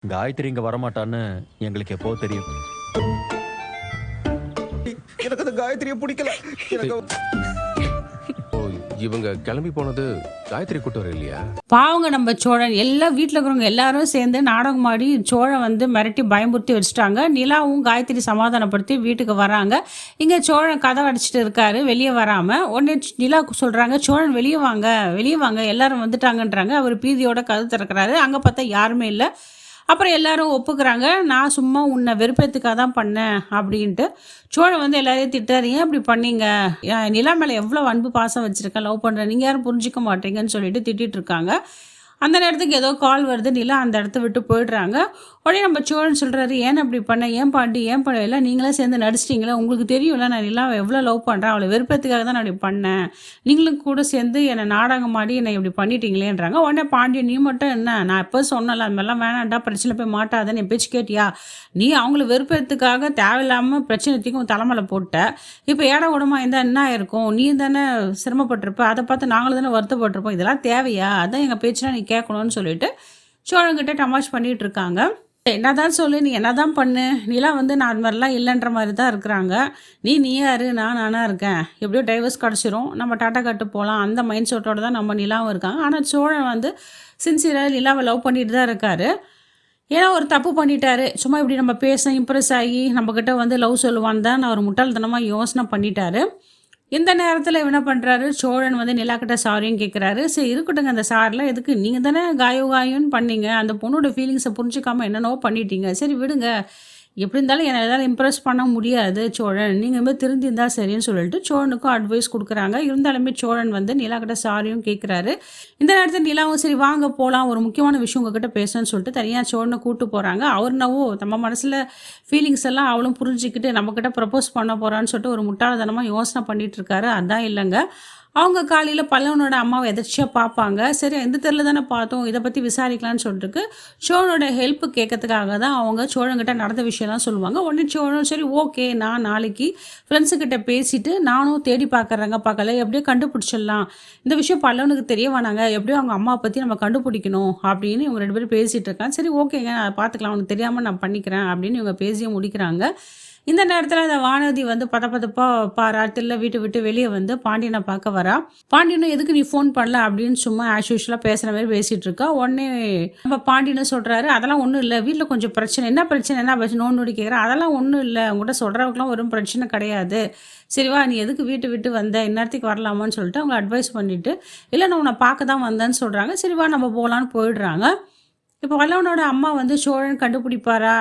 காயத்ரி இங்க வரமாட்டான்னு எங்களுக்கு எப்போ தெரியும். எனக்கு அந்த காயத்ரியை பிடிக்கல. எனக்கு ஓ, இவங்க கிளம்பி போனது காயத்ரி கூட்டு வர இல்லையா? பாவங்க நம்ம சோழன் எல்லாம் வீட்டில் இருக்கிறவங்க எல்லாரும் சேர்ந்து நாடகம் ஆடி சோழன் வந்து மிரட்டி பயமுறுத்தி வச்சுட்டாங்க. நிலாவும் காயத்ரி சமாதானப்படுத்தி வீட்டுக்கு வராங்க. இங்கே சோழன் கதை அடிச்சுட்டு இருக்காரு, வெளியே வராமல். உடனே நிலா சொல்கிறாங்க, சோழன் வெளியே வாங்க வெளியே வாங்க, எல்லாரும் வந்துட்டாங்கன்றாங்க. அவர் பீதியோட கதை திறக்கிறாரு. அங்கே பார்த்தா யாருமே இல்லை. அப்புறம் எல்லாரும் ஒப்புக்கிறாங்க, நான் சும்மா உன்னை வெறுப்பேற்றுக்காக தான் பண்ணேன் அப்படின்ட்டு. சோழன் வந்து எல்லாரையும் திட்டாரு, ஏன் இப்படி பண்ணீங்க, நிலா மேலே எவ்வளோ அன்பு பாசம் வச்சுருக்கேன், லவ் பண்ணுறேன், நீங்கள் யாரும் புரிஞ்சிக்க மாட்டீங்கன்னு சொல்லிட்டு திட்டிகிட்டு இருக்காங்க. அந்த நேரத்துக்கு ஏதோ கால் வருது, நிலா அந்த இடத்த விட்டு போயிடுறாங்க. உடனே நம்ம சோழன் சொல்கிறாரு, ஏன் அப்படி பண்ண, ஏன் பாண்டி ஏன் பண்ணல, நீங்களே சேர்ந்து நடிச்சிட்டிங்களா, உங்களுக்கு தெரியும்ல நான் நிலாவை எவ்வளோ லவ் பண்ணுறேன், அவளை வெறுப்பத்துக்காக தான் நான் இப்படி பண்ணேன், நீங்களும் கூட சேர்ந்து என்னை நாடகம் ஆடி என்னை இப்படி பண்ணிட்டீங்களேன்றாங்க. உடனே பாண்டியன், நீ மட்டும் என்ன, நான் எப்போ சொன்னல அது மாதிரிலாம் வேணாண்டா, பிரச்சனை போய் மாட்டாதன்னு என் பேச்சு கேட்டியா, நீ அவங்கள வெறுப்பத்துக்காக தேவையில்லாமல் பிரச்சனைக்கும் தலைமையில் போட்ட, இப்போ ஏட கூடமா இருந்தால் என்ன ஆயிருக்கும், நீ தானே சிரமப்பட்டிருப்ப, அதை பார்த்து நாங்களும் தானே வருத்தப்பட்டிருப்போம், இதெல்லாம் தேவையா, அதான் எங்கள் பேச்சுலாம் நீ கேட்கணும்னு சொல்லிட்டு சோழன்கிட்ட டமாஷ் பண்ணிட்டு இருக்காங்க. என்னதான் சொல்லு, நீ என்னதான் பண்ணு, நீலாம் வந்து நான் அது மாதிரிலாம் இல்லைன்ற மாதிரி தான் இருக்கிறாங்க, நீ யாரு, நானா இருக்கேன், எப்படியோ டைவர்ஸ் கிடச்சிரும், நம்ம டாட்டா கட்டு போகலாம், அந்த மைண்ட் செட்டோடு தான் நம்ம நிலாவும் இருக்காங்க. ஆனால் சோழன் வந்து சின்சியராக நிலாவை லவ் பண்ணிட்டு தான் இருக்காரு. ஏன்னா ஒரு தப்பு பண்ணிட்டாரு, சும்மா இப்படி நம்ம பேச இம்ப்ரெஸ் ஆகி நம்மக்கிட்ட வந்து லவ் சொல்லுவான்னு தான் நான் ஒரு முட்டாள்தனமாக யோசனை பண்ணிட்டாரு. இந்த நேரத்தில் என்ன பண்ணுறாரு, சோழன் வந்து நிலாக்கிட்ட சாரியும் கேட்குறாரு. சரி இருக்கட்டுங்க, அந்த சாரிலாம் எதுக்கு, நீங்கள் தானே காயோன்னு பண்ணீங்க, அந்த பொண்ணோட ஃபீலிங்ஸை புரிஞ்சுக்காமல் என்னென்னவோ பண்ணிட்டீங்க, சரி விடுங்க, எப்படி இருந்தாலும் என்னை எதாவது இம்ப்ரெஸ் பண்ண முடியாது சோழன், நீங்கள் போய் திருந்திருந்தா சரின்னு சொல்லிட்டு சோழனுக்கும் அட்வைஸ் கொடுக்குறாங்க. இருந்தாலுமே சோழன் வந்து நிலாக்கிட்ட சாரியும் கேட்குறாரு. இந்த நேரத்தில் நிலாவும் சரி வாங்க போகலாம், ஒரு முக்கியமான விஷயம் உங்ககிட்ட பேசணும்னு சொல்லிட்டு தனியாக சோழனை கூப்பிட்டு போகிறாங்க. அவர்னவோ நம்ம மனசில் ஃபீலிங்ஸ் எல்லாம் அவளும் புரிஞ்சுக்கிட்டு நம்மக்கிட்ட ப்ரப்போஸ் பண்ண போகிறான்னு சொல்லிட்டு ஒரு முட்டாள்தனமாக யோசனை பண்ணிகிட்டு இருக்காரு. அதான் இல்லைங்க, அவங்க காலையில் பல்லவனோட அம்மாவை எதிர்ச்சியாக பார்ப்பாங்க. சரி இந்த தெருவில் தானே பார்த்தோம், இதை பற்றி விசாரிக்கலான்னு சொல்லிட்டு சோழனோட ஹெல்ப் கேட்கறதுக்காக தான் அவங்க சோழன்கிட்ட நடந்த விஷயம்லாம் சொல்லுவாங்க. உடனே சோழன் சரி ஓகே, நான் நாளைக்கு ஃப்ரெண்ட்ஸுக்கிட்ட பேசிவிட்டு நானும் தேடி பார்க்குறேங்க, பார்க்கல எப்படியோ கண்டுபிடிச்சிடலாம், இந்த விஷயம் பல்லவனுக்கு தெரிய வேணாங்க, எப்படியோ அவங்க அம்மாவை பற்றி நம்ம கண்டுபிடிக்கணும் அப்படின்னு இவங்க 2 பேரும் பேசிகிட்டு இருக்காங்க. சரி ஓகேங்க, நான் பார்த்துக்கலாம், உனக்கு தெரியாமல் நான் பண்ணிக்கிறேன் அப்படின்னு இவங்க பேசியே முடிக்கிறாங்க. இந்த நேரத்தில் அந்த வானதி வந்து பாராட்டில் வீட்டை விட்டு வெளியே வந்து பாண்டியனை பார்க்க வரா. பாண்டியனும் எதுக்கு நீ ஃபோன் பண்ணல அப்படின்னு சும்மா ஆஸ் யூஷுவலாக பேசுகிற மாதிரி பேசிகிட்டு இருக்கா. உடனே நம்ம பாண்டியனும் சொல்கிறாரு, அதெல்லாம் ஒன்றும் இல்லை, வீட்டில் கொஞ்சம் பிரச்சனை, என்ன பிரச்சனை நோண்டி கேட்குறேன், அதெல்லாம் ஒன்றும் இல்லை, உங்கள்கிட்ட சொல்கிறவங்களுக்குலாம் ஒரு பிரச்சனை கிடையாது, சரிவா நீ எதுக்கு வீட்டு விட்டு வந்த, இந்நேரத்துக்கு வரலாமான்னு சொல்லிட்டு அவங்க அட்வைஸ் பண்ணிவிட்டு, இல்லை நான் உன்னை பார்க்க தான் வந்தேன்னு சொல்கிறாங்க. சரிவா நம்ம போகலான்னு போயிடுறாங்க. இப்போ வல்லவனோட அம்மா வந்து சோழன் கண்டுபிடிப்பாரா